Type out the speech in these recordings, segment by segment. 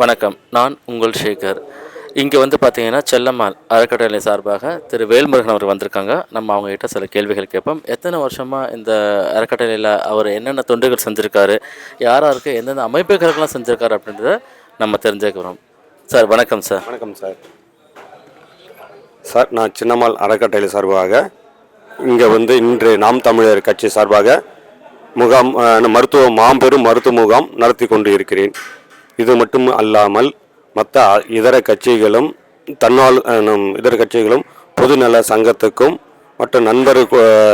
வணக்கம். நான் உங்கள் சேகர். இங்கே வந்து பார்த்தீங்கன்னா, செல்லம்மாள் அறக்கட்டளை சார்பாக திரு வேல்முருகன் அவர் வந்திருக்காங்க. நம்ம அவங்ககிட்ட சில கேள்விகள் கேட்போம். எத்தனை வருஷமா இந்த அறக்கட்டளையில அவர் என்னென்ன தொண்டுகள் செஞ்சிருக்காரு? யார் யாருக்கு எந்தெந்த அமைப்புகளுக்கெல்லாம் செஞ்சிருக்காரு? அப்படின்றத நம்ம தெரிஞ்சுக்கிறோம். சார் வணக்கம் சார். வணக்கம் சார். சார், நான் சின்னம்மாள் அறக்கட்டளை சார்பாக இங்கே இன்று நாம் தமிழர் கட்சி சார்பாக முகாம் மாபெரும் மருத்துவ முகாம் நடத்தி கொண்டு இருக்கிறேன். இது மட்டும் அல்லாமல் மற்ற இதர கட்சிகளும் இதர கட்சிகளும் பொதுநல சங்கத்துக்கும் மற்ற நண்பர்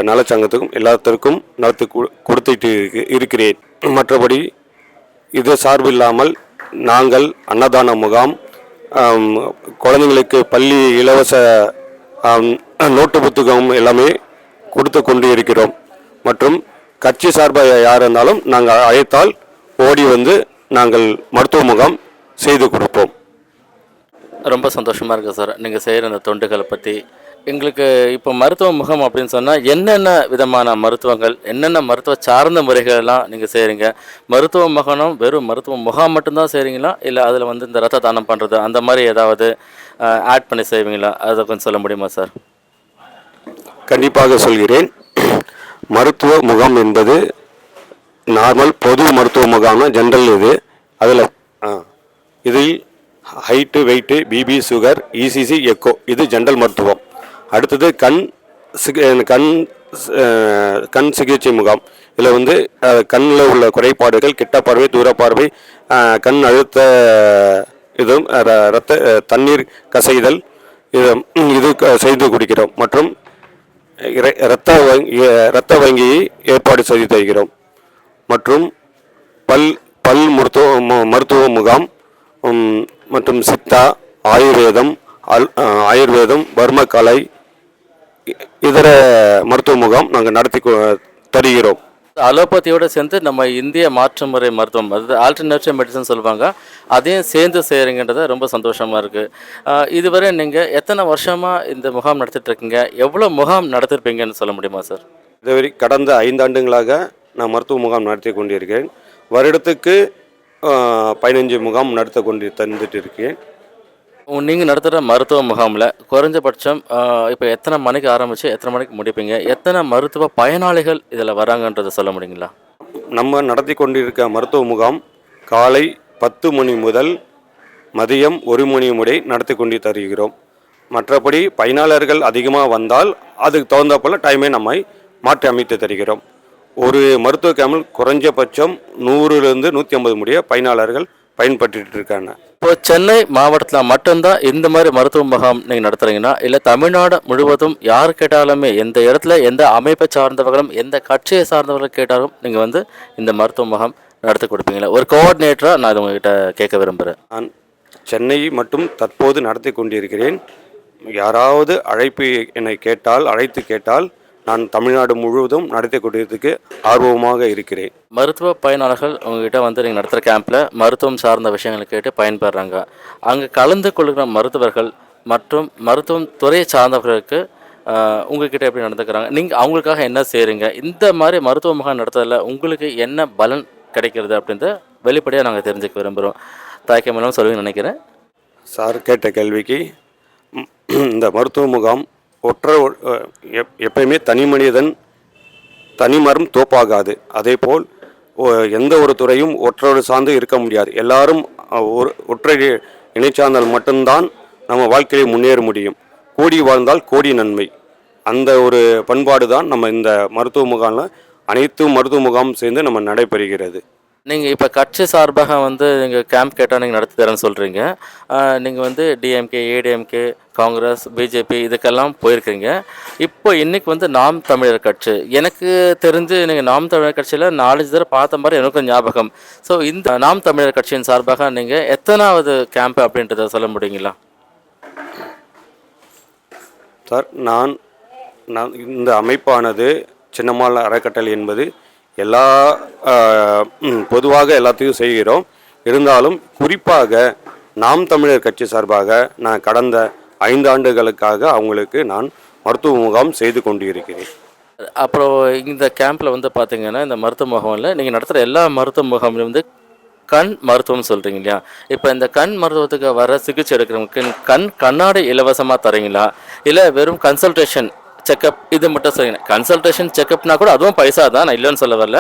நல சங்கத்துக்கும் எல்லாத்திற்கும் நடத்தி கொடுத்துட்டு இருக்கிறேன். மற்றபடி இது சார்பில்லாமல் நாங்கள் அன்னதான முகாம், குழந்தைங்களுக்கு பள்ளி இலவச நோட்டு புத்தகம் எல்லாமே கொடுத்து கொண்டு இருக்கிறோம். மற்றும் கட்சி சார்பாக யார் இருந்தாலும் நாங்கள் அழைத்தால் ஓடி நாங்கள் மருத்துவ முகாம் செய்து கொடுப்போம். ரொம்ப சந்தோஷமாக இருக்குது சார் நீங்கள் செய்கிற அந்த தொண்டுகளை பற்றி. எங்களுக்கு இப்போ மருத்துவ முகாம் அப்படின்னு சொன்னால் என்னென்ன விதமான மருத்துவங்கள், என்னென்ன மருத்துவ சார்ந்த முறைகளெல்லாம் நீங்கள் செய்கிறீங்க? மருத்துவ முகாம் வெறும் மருத்துவ முகாம் மட்டும்தான் செய்கிறீங்களா, இல்லை அதில் இந்த ரத்த தானம் பண்ணுறது அந்த மாதிரி ஏதாவது ஆட் பண்ணி செய்வீங்களா? அதை கொஞ்சம் சொல்ல முடியுமா சார்? கண்டிப்பாக சொல்கிறேன். மருத்துவ முகாம் என்பது நார்மல் பொது மருத்துவ முகாம்னா ஜென்ரல். அதில் இதில் height, weight, BP, sugar, ECG, echo, இது ஜென்ரல் மருத்துவம். அடுத்தது கண் சிகிச்சை முகாம். இதில் கண்ணில் உள்ள குறைபாடுகள், கிட்ட பார்வை, தூர பார்வை, கண் அழுத்த, இதுவும் தண்ணீர் கசைதல், இது செய்து கொடுக்கிறோம். மற்றும் இரத்த வங்கியை ஏற்பாடு செய்து தருகிறோம். மற்றும் பல் மருத்துவ முகாம் மற்றும் சித்தா, ஆயுர்வேதம், வர்மக்கலை, இதர மருத்துவ முகாம் நாங்கள் நடத்தி தருகிறோம். அலோபதியோடு சேர்ந்து நம்ம இந்திய மாற்று முறை மருத்துவம், அதாவது ஆல்டர்னேட்டிவ் மெடிசன் சொல்லுவாங்க, அதையும் சேர்ந்து செய்கிறீங்கன்றது ரொம்ப சந்தோஷமாக இருக்குது. இதுவரை நீங்கள் எத்தனை வருஷமாக இந்த முகாம் நடத்திட்டுருக்கீங்க? எவ்வளோ முகாம் நடத்திருப்பீங்கன்னு சொல்ல முடியுமா சார்? இதுவரை கடந்த 5 ஆண்டுகளாக நான் மருத்துவ முகாம் நடத்தி கொண்டிருக்கேன். வருடத்துக்கு 15 முகாம் நடத்த தந்துட்டு இருக்கேன். நீங்கள் நடத்துகிற மருத்துவ முகாமில் குறைஞ்சபட்சம் இப்போ எத்தனை மணிக்கு ஆரம்பித்து எத்தனை மணிக்கு முடிப்பீங்க? எத்தனை மருத்துவ பயனாளிகள் இதில் வராங்கன்றதை சொல்ல முடியுங்களா? நம்ம நடத்தி கொண்டிருக்க மருத்துவ முகாம் காலை 10 மணி முதல் மதியம் 1 மணி முறை நடத்தி கொண்டு தருகிறோம். மற்றபடி பயனாளர்கள் அதிகமாக வந்தால் அதுக்கு தகுந்தப்போல் டைமை நம்மை மாற்றி அமைத்து தருகிறோம். ஒரு மருத்துவ கேம்பில் குறைஞ்சபட்சம் 100லேருந்து 150 முடிய பயனாளர்கள் பயன்பட்டு இருக்காங்க. இப்போ சென்னை மாவட்டத்தில் மட்டும்தான் இந்த மாதிரி மருத்துவ முகாம் நீங்கள் நடத்துகிறீங்கன்னா, இல்லை தமிழ்நாடு முழுவதும் யார் கேட்டாலுமே, எந்த இடத்துல எந்த அமைப்பை சார்ந்தவர்களும் எந்த கட்சியை சார்ந்தவர்கள் கேட்டாலும் நீங்கள் இந்த மருத்துவ முகாம் நடத்தி கொடுப்பீங்களா? ஒரு கோஆர்டினேட்டராக நான் இது உங்ககிட்ட கேட்க விரும்புகிறேன். நான் சென்னை மட்டும் தற்போது நடத்தி கொண்டிருக்கிறேன். யாராவது அழைத்து கேட்டால் நான் தமிழ்நாடு முழுவதும் நடத்தி கொண்டிருக்கிறதுக்கு ஆர்வமாக இருக்கிறேன். மருத்துவ பயனாளர்கள் உங்ககிட்ட நீங்கள் நடத்துகிற கேம்பில் மருத்துவம் சார்ந்த விஷயங்களை கேட்டு பயன்படுறாங்க. அங்கே கலந்து கொள்கிற மருத்துவர்கள் மற்றும் மருத்துவம் துறையை சார்ந்தவர்களுக்கு உங்ககிட்ட எப்படி நடந்துக்கிறாங்க? நீங்கள் அவங்களுக்காக என்ன செய்கிறீங்க? இந்த மாதிரி மருத்துவ முகாம் நடத்துறதில் உங்களுக்கு என்ன பலன் கிடைக்கிறது அப்படின்றத வெளிப்படையாக நாங்கள் தெரிஞ்சுக்க விரும்புகிறோம். தாய்க்கமெல்லாம் சொல்லுவீங்கன்னு நினைக்கிறேன். சார் கேட்ட கேள்விக்கு இந்த மருத்துவ முகாம் எப்பயுமே தனி மனிதன் தனிமரம் தோப்பாகாது. அதே போல் எந்த ஒரு துறையும் ஒற்றோடு சார்ந்து இருக்க முடியாது. எல்லாரும் ஒற்றை இணைச்சார்ந்தால் மட்டும்தான் நம்ம வாழ்க்கையை முன்னேற முடியும். கோடி வாழ்ந்தால் கோடி நன்மை. அந்த ஒரு பண்பாடு தான் நம்ம இந்த மருத்துவ முகாமில் அனைத்து மருத்துவ முகாம் சேர்ந்து நம்ம நடைபெறுகிறது. நீங்கள் இப்போ கட்சி சார்பாக நீங்கள் கேம்ப் கேட்டால் நீங்கள் நடத்தி தரேன்னு சொல்கிறீங்க. நீங்கள் டிஎம்கே, ஏடிஎம்கே, காங்கிரஸ், பிஜேபி இதுக்கெல்லாம் போயிருக்கீங்க. இப்போ இன்றைக்கி நாம் தமிழர் கட்சி, எனக்கு தெரிஞ்சு நீங்கள் நாம் தமிழர் கட்சியில் 4-5 தடவை பார்த்த மாதிரி எனக்கு ஞாபகம். ஸோ இந்த நாம் தமிழர் கட்சியின் சார்பாக நீங்கள் எத்தனாவது கேம்ப் அப்படின்றத சொல்ல முடியுங்களா? சார், நான் இந்த அமைப்பானது சின்னம்மாள் அறக்கட்டளை என்பது பொதுவாக எல்லாத்தையும் செய்கிறோம். இருந்தாலும் குறிப்பாக நாம் தமிழர் கட்சி சார்பாக நான் கடந்த 5 ஆண்டுகளுக்காக அவங்களுக்கு நான் மருத்துவ முகாம் செய்து கொண்டு இருக்கிறேன். அப்புறம் இந்த கேம்பில் பார்த்தீங்கன்னா, இந்த மருத்துவ முகாமில் நீங்கள் நடத்துகிற எல்லா மருத்துவ முகாமிலும் கண் மருத்துவம் சொல்கிறீங்க இல்லையா? இப்போ இந்த கண் மருத்துவத்துக்கு வர சிகிச்சை எடுக்கிறவங்களுக்கு கண்ணாடி இலவசமாக தரீங்களா? இல்லை வெறும் கன்சல்டேஷன் செக்கப் இது மட்டும் செய்யணும்? கன்சல்டேஷன் செக்கப்னா கூட அதுவும் பைசா தான், நான் இல்லைன்னு சொல்ல வரல.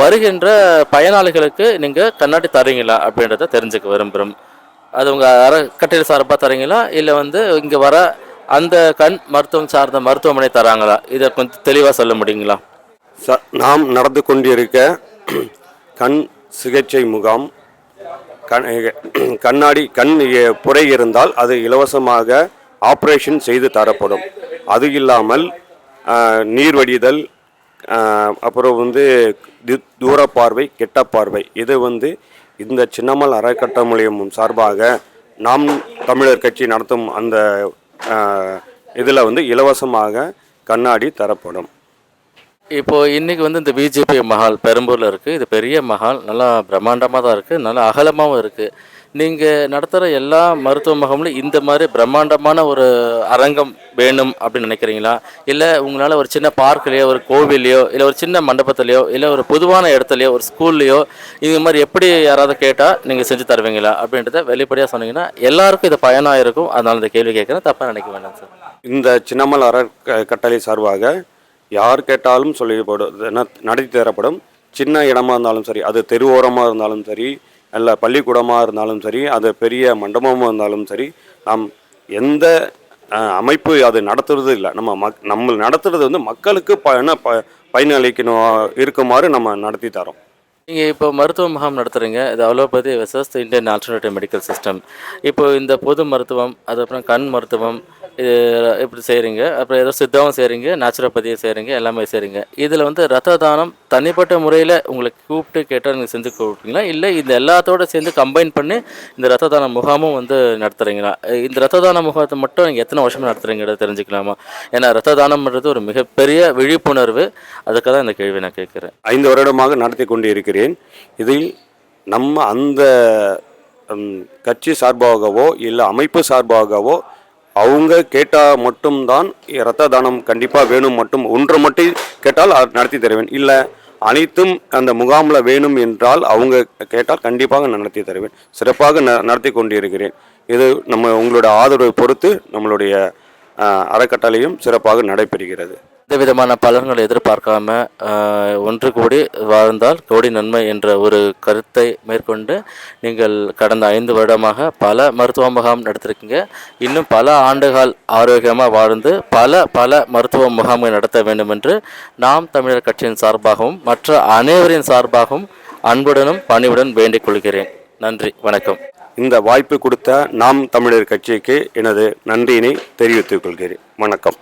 வருகின்ற பயனாளிகளுக்கு நீங்கள் கண்ணாடி தரீங்களா அப்படின்றத தெரிஞ்சுக்க விரும்புகிறோம். அது உங்கள் அறக்கட்டளை சார்பாக தரீங்களா, இல்லை வந்து இங்கே வர அந்த கண் மருத்துவம் சார்ந்த மருத்துவமனை தராங்களா? இதை கொஞ்சம் தெளிவாக சொல்ல முடியுங்களா? நாம் நடந்து கொண்டிருக்க கண் சிகிச்சை முகாம் கண்ணாடி புரை இருந்தால் அது இலவசமாக ஆப்ரேஷன் செய்து தரப்படும். அது இல்லாமல் நீர் வடிதல், அப்புறம் வந்து தூர பார்வை, கெட்ட பார்வை, இது வந்து இந்த சின்னமல் அறக்கட்டளை சார்பாக நாம் தமிழர் கட்சி நடத்தும் அந்த இதில் வந்து இலவசமாக கண்ணாடி தரப்படும். இப்போது இன்றைக்கி வந்து இந்த பிஜேபி மஹால் பெரம்பூரில் இருக்குது. இது பெரிய மஹால், நல்லா பிரம்மாண்டமாக தான் இருக்குது, நல்லா அகலமாகவும் இருக்குது. நீங்கள் நடத்துகிற எல்லா மருத்துவ முகாம்லையும் இந்த மாதிரி பிரம்மாண்டமான ஒரு அரங்கம் வேணும் அப்படின்னு நினைக்கிறீங்களா? இல்லை உங்களால் ஒரு சின்ன பார்க்லேயோ, ஒரு கோவில்லையோ, இல்லை ஒரு சின்ன மண்டபத்துலையோ, இல்லை ஒரு பொதுவான இடத்துலையோ, ஒரு ஸ்கூல்லையோ இது மாதிரி எப்படி யாராவது கேட்டால் நீங்கள் செஞ்சு தருவீங்களா அப்படின்றத வெளிப்படையாக சொன்னீங்கன்னா எல்லாருக்கும் இது பயனாக இருக்கும். அதனால இந்த கேள்வி கேட்குறேன், தப்பாக நினைக்க வேண்டாம் சார். இந்த சின்னமல் அறக்கட்டளை சார்பாக யார் கேட்டாலும் நடத்தி தரப்படும். சின்ன இடமா இருந்தாலும் சரி, அது தெருவோரமாக இருந்தாலும் சரி, இல்லை பள்ளிக்கூடமாக இருந்தாலும் சரி, அது பெரிய மண்டபமாக இருந்தாலும் சரி, நாம் எந்த அமைப்பு அது நடத்துறது இல்லை. நம்ம நடத்துறது வந்து மக்களுக்கு பயனளிக்கணும் இருக்குமாறு நம்ம நடத்தி தரோம். நீங்கள் இப்போ மருத்துவ முகாம் நடத்துகிறீங்க, இது allopathy versus Indian alternative medical system. இப்போ இந்த பொது மருத்துவம், அதுக்கப்புறம் கண் மருத்துவம், இது இப்படி செய்கிறீங்க. அப்புறம் ஏதோ சித்தாவும் செய்கிறீங்க, நேச்சுரோபதியும் செய்கிறீங்க, எல்லாமே செய்கிறீங்க. இதில் வந்து ரத்த தானம் தனிப்பட்ட முறையில் உங்களுக்கு கூப்பிட்டு கேட்டால் நீங்கள் செஞ்சு கொடுப்பீங்களா, இல்லை இந்த எல்லாத்தோடு சேர்ந்து கம்பைன் பண்ணி இந்த ரத்த தான முகாமும் வந்து நடத்துகிறீங்களா? இந்த ரத்த தான முகாத்தை மட்டும் நீங்கள் எத்தனை வருஷமாக நடத்துகிறீங்கிறத தெரிஞ்சுக்கலாமா? ஏன்னா ரத்த தானம்ன்றது ஒரு மிகப்பெரிய விழிப்புணர்வு. அதுக்காக தான் இந்த கேள்வி நான் கேட்குறேன். 5 வருடமாக நடத்தி கொண்டு இருக்கிறேன். இதில் நம்ம அந்த கட்சி சார்பாகவோ இல்லை அமைப்பு சார்பாகவோ அவங்க கேட்டால் மட்டும்தான் இரத்த தானம் கண்டிப்பாக வேணும், ஒன்று மட்டும் கேட்டால் நடத்தி தருவேன். இல்லை அனைத்தும் அந்த முகாமில் வேணும் என்றால் அவங்க கேட்டால் கண்டிப்பாக நான் நடத்தி தருவேன். சிறப்பாக நடத்தி கொண்டிருக்கிறேன். இது உங்களோட ஆதரவை பொறுத்து நம்மளுடைய அறக்கட்டளையும் சிறப்பாக நடைபெறுகிறது. எந்த விதமான பலன்களை எதிர்பார்க்காம ஒன்று கூடி வாழ்ந்தால் கோடி நன்மை என்ற ஒரு கருத்தை மேற்கொண்டு நீங்கள் கடந்த 5 வருடமாக பல மருத்துவ முகாம் நடத்திருக்கீங்க. இன்னும் பல ஆண்டுகள் ஆரோக்கியமாக வாழ்ந்து பல மருத்துவ முகாம்கள் நடத்த வேண்டும் என்று நாம் தமிழர் கட்சியின் சார்பாகவும் மற்ற அனைவரின் சார்பாகவும் அன்புடனும் பணிவுடன் வேண்டிக் கொள்கிறேன். நன்றி, வணக்கம். இந்த வாய்ப்பு கொடுத்த நாம் தமிழர் கட்சிக்கு எனது நன்றியினை தெரிவித்துக் கொள்கிறேன். வணக்கம்.